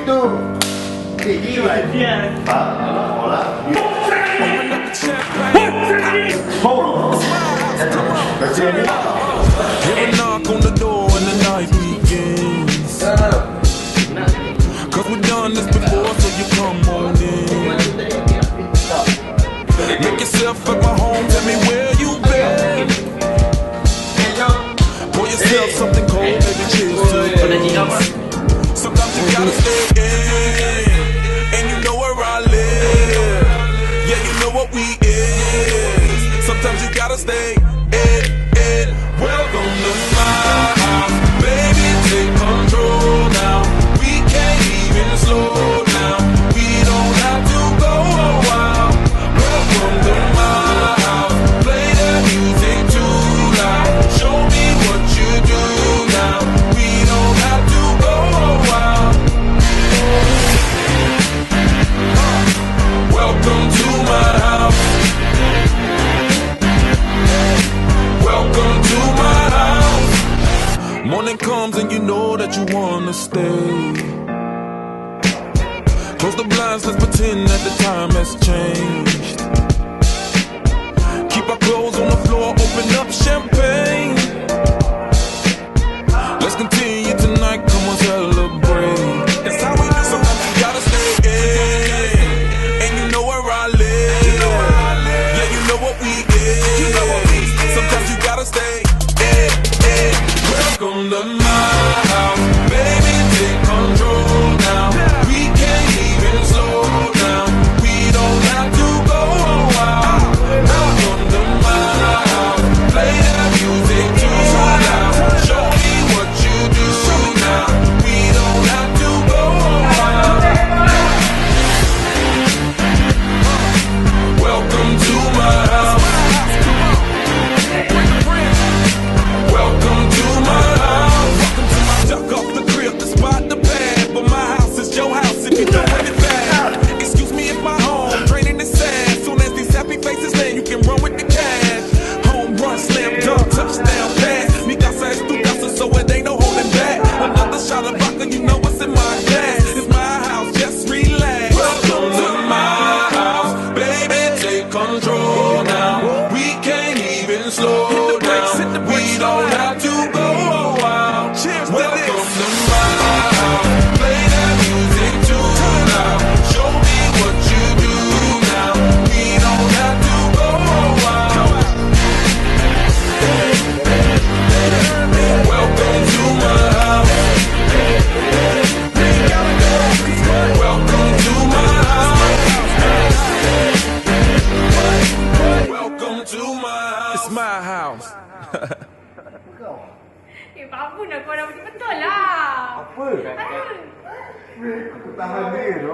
itu. Hear a knock on the door and the night begins. Cause we've done this before, so you come on in. Make yourself at my home, tell me where you been. Pour yourself something cold, maybe cheers to it. Sometimes you gotta stay in, and you know where I live. Yeah, you know what we is. Sometimes you gotta stay in. Welcome to my house, baby, take control now. We can't even slow down. We don't have to go a while. Welcome to my house, play the music too loud. Show me what you do now. We don't have to go a while. Welcome to my house. Welcome to my house. Morning comes and you know that you wanna stay. Close the blinds, let's pretend that the time has changed. Keep our clothes on the floor, open up champagne. Let's continue tonight, come on, celebrate. That's how we do. Sometimes you gotta stay in, and you know where I live. Yeah, you know what we is. Sometimes you gotta stay in. Welcome to my house, baby, take control now. We can't even slow down. We don't have to go a while. Welcome to my house, play that music too loud. Show me what you do now. We don't have to go a while. Welcome to my house. Welcome to my house. Duck off the crib, the spot, the pad. But my house is your house if you don't want it bad. Excuse me if my home draining is sad. Soon as these happy faces land, you can run with the cash. Home run, slam dunk, touchdown pass. Mi casa es tu casa, so it ain't no holding back. Another shot of vodka, you know what's in my glass. It's my house, just relax. Welcome to my house, baby, take control now. We can't even slow down. We don't have to go a while. Welcome to my house, play that music too loud. Show me what you do now. We don't have to go a while. Welcome to my house. Welcome to my house. Welcome to my house. It's my house. Bagus nak kau dah betul lah. Apa? Tahan dia tu.